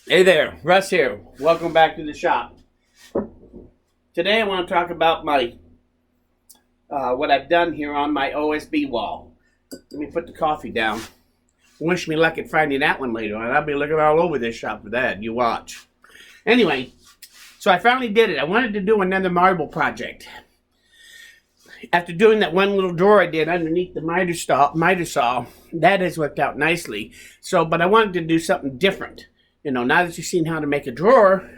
Hey there, Russ here. Welcome back to the shop. Today I want to talk about my what I've done here on my OSB wall. Let me put the coffee down. Wish me luck at finding that one later on. I'll be looking all over this shop for that. You watch. Anyway, so I finally did it. I wanted to do another marble project. After doing that one little drawer I did underneath the miter saw, that has worked out nicely. But I wanted to do something different. Now that you've seen how to make a drawer,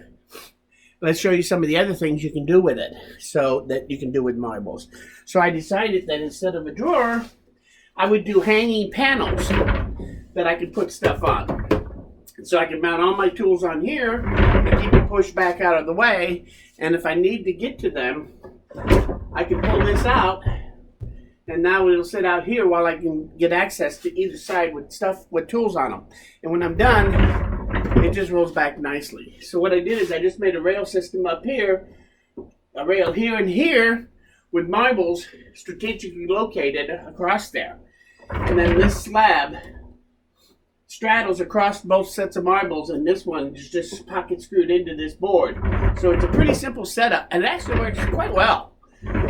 let's show you some of the other things you can do with it, so that you can do with marbles. So I decided that instead of a drawer, I would do hanging panels that I could put stuff on. So I can mount all my tools on here and keep it pushed back out of the way. And if I need to get to them, I can pull this out, and now it'll sit out here while I can get access to either side with tools on them. And when I'm done, it just rolls back nicely. So what I did is I just made a rail system up here, a rail here and here, with marbles strategically located across there. And then this slab straddles across both sets of marbles, and this one is just pocket screwed into this board. So it's a pretty simple setup, and it actually works quite well.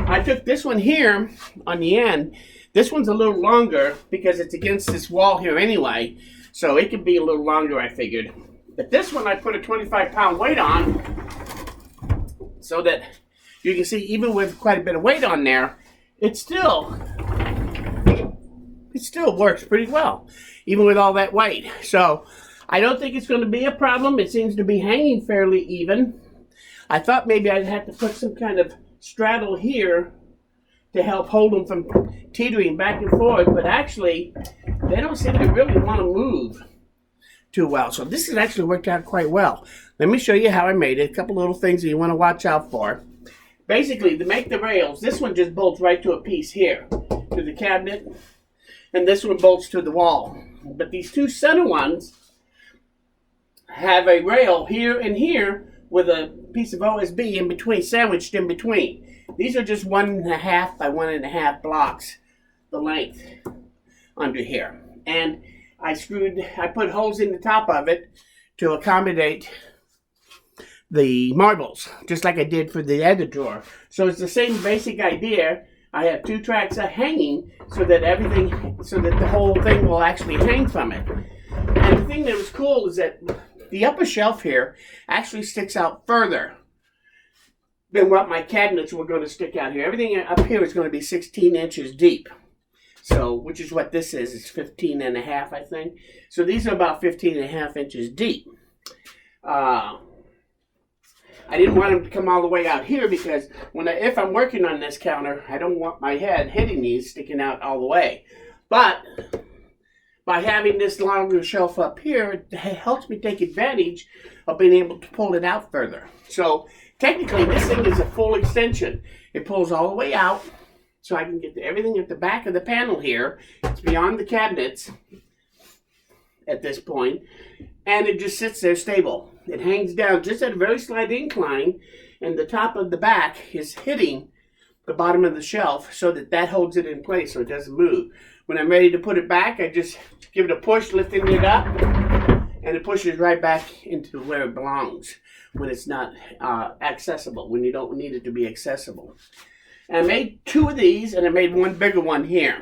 I took this one here on the end. This one's a little longer because it's against this wall here anyway, so it could be a little longer, I figured. But this one I put a 25-pound weight on, so that you can see even with quite a bit of weight on there, it still works pretty well, even with all that weight. So I don't think it's going to be a problem. It seems to be hanging fairly even. I thought maybe I'd have to put some kind of straddle here to help hold them from teetering back and forth, but actually they don't seem to really want to move too well. So this has actually worked out quite well. Let me show you how I made it. A couple little things that you want to watch out for. Basically, to make the rails, this one just bolts right to a piece here, to the cabinet, and this one bolts to the wall. But these two center ones have a rail here and here with a piece of OSB in between, sandwiched in between. These are just 1.5 by 1.5 blocks, the length under here. And I put holes in the top of it to accommodate the marbles, just like I did for the other drawer. So it's the same basic idea. I have 2 tracks of hanging so that the whole thing will actually hang from it. And the thing that was cool is that the upper shelf here actually sticks out further than what my cabinets were going to stick out here. Everything up here is going to be 16 inches deep. So, which is what this is. It's 15.5, I think. So these are about 15.5 inches deep. I didn't want them to come all the way out here because if I'm working on this counter, I don't want my head hitting these sticking out all the way. But by having this longer shelf up here, it helps me take advantage of being able to pull it out further. So technically, this thing is a full extension. It pulls all the way out, so I can get everything at the back of the panel here. It's beyond the cabinets at this point, and it just sits there stable. It hangs down just at a very slight incline, and the top of the back is hitting the bottom of the shelf so that holds it in place so it doesn't move. When I'm ready to put it back, I just give it a push, lifting it up, and it pushes right back into where it belongs when it's not accessible, when you don't need it to be accessible. And I made 2 of these, and I made one bigger one here.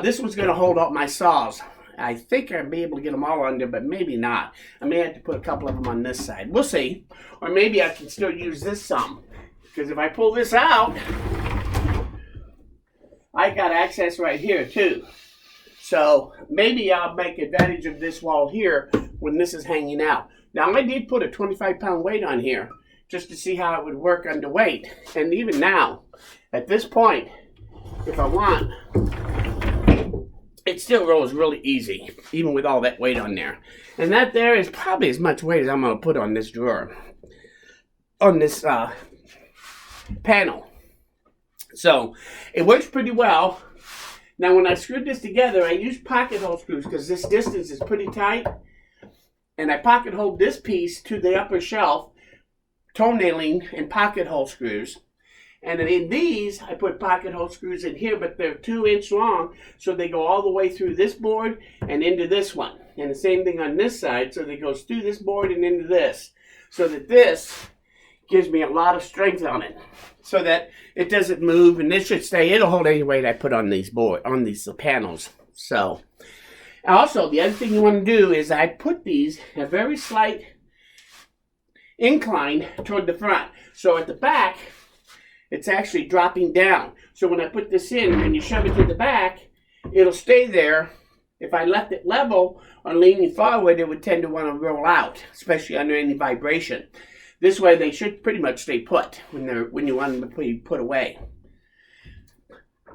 This one's going to hold up my saws. I think I'll be able to get them all under, but maybe not. I may have to put a couple of them on this side. We'll see. Or maybe I can still use this some. Because if I pull this out, I got access right here too. So maybe I'll make advantage of this wall here when this is hanging out. Now I did put a 25-pound weight on here just to see how it would work under weight. And even now, at this point, if I want, it still rolls really easy, even with all that weight on there. And that there is probably as much weight as I'm going to put on this drawer, on this panel. So it works pretty well. Now when I screwed this together, I used pocket hole screws because this distance is pretty tight. And I pocket holed this piece to the upper shelf, toenailing and pocket hole screws. And in these, I put pocket hole screws in here, but they're 2 inch long, so they go all the way through this board and into this one. And the same thing on this side, so that it goes through this board and into this. So that this gives me a lot of strength on it. So that it doesn't move, and this should stay. It'll hold any weight I put on these panels. So, also, the other thing you want to do is I put these a very slight incline toward the front. So at the back, it's actually dropping down. So when I put this in, when you shove it to the back, it'll stay there. If I left it level or leaning forward, it would tend to want to roll out, especially under any vibration. This way, they should pretty much stay put when you want them to be put away.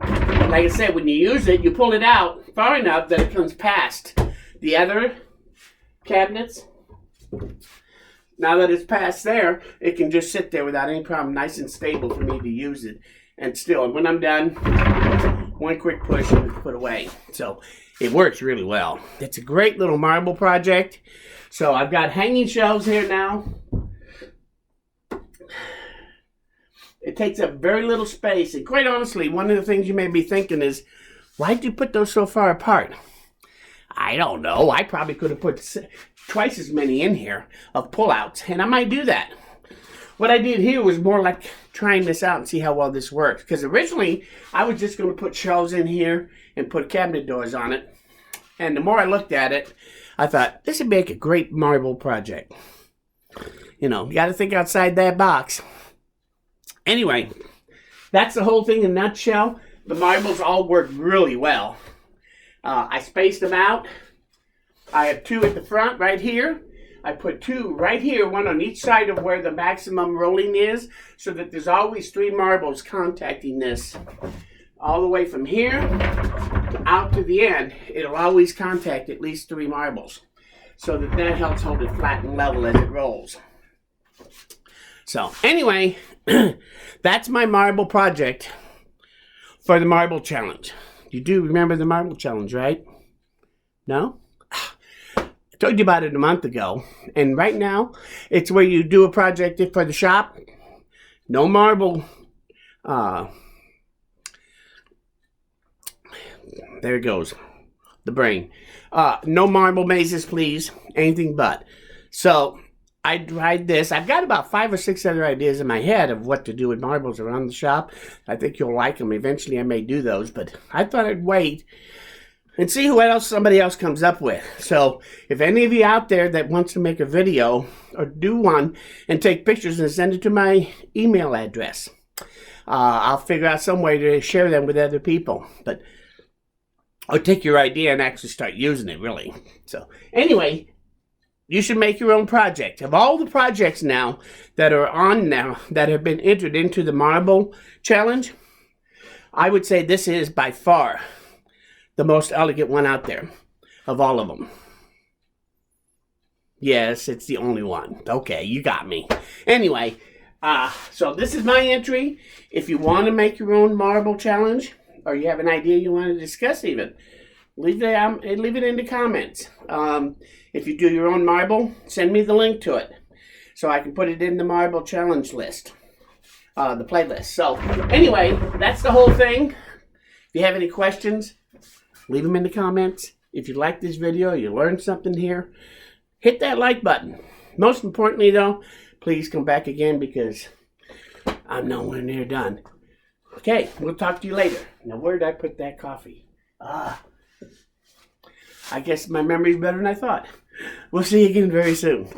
Like I said, when you use it, you pull it out far enough that it comes past the other cabinets. Now that it's past there, it can just sit there without any problem, nice and stable for me to use it. And still, when I'm done, one quick push and it's put away. So it works really well. It's a great little marble project. So I've got hanging shelves here now. It takes up very little space. And quite honestly, one of the things you may be thinking is, why'd you put those so far apart? I don't know. I probably could have put twice as many in here of pullouts, and I might do that. What I did here was more like trying this out and see how well this works. Because originally, I was just going to put shelves in here and put cabinet doors on it. And the more I looked at it, I thought, this would make a great marble project. You know, you got to think outside that box. Anyway, that's the whole thing in a nutshell. The marbles all work really well. I spaced them out. I have two at the front right here. I put two right here, one on each side of where the maximum rolling is, so that there's always three marbles contacting this. All the way from here out to the end, it'll always contact at least three marbles. So that helps hold it flat and level as it rolls. So anyway, that's my marble project for the marble challenge. You do remember the marble challenge, right? No? I told you about it a month ago. And right now, it's where you do a project for the shop. No marble. There it goes. The brain. No marble mazes, please. Anything but. So, I tried this. I've got about 5 or 6 other ideas in my head of what to do with marbles around the shop. I think you'll like them. Eventually I may do those, but I thought I'd wait and see what else somebody else comes up with. So if any of you out there that wants to make a video or do one and take pictures and send it to my email address, I'll figure out some way to share them with other people. But I'll take your idea and actually start using it, really. So anyway, you should make your own project. Of all the projects now that are on now that have been entered into the marble challenge, I would say this is by far the most elegant one out there of all of them. Yes, it's the only one. Okay, you got me. Anyway, so this is my entry. If you want to make your own marble challenge, or you have an idea you want to discuss even, leave it in the comments. If you do your own marble, send me the link to it so I can put it in the marble challenge list, the playlist. So anyway, that's the whole thing. If you have any questions, leave them in the comments. If you like this video, you learned something here, hit that like button. Most importantly though, please come back again because I'm nowhere near done. Okay, we'll talk to you later. Now where did I put that coffee? I guess my memory's better than I thought. We'll see you again very soon.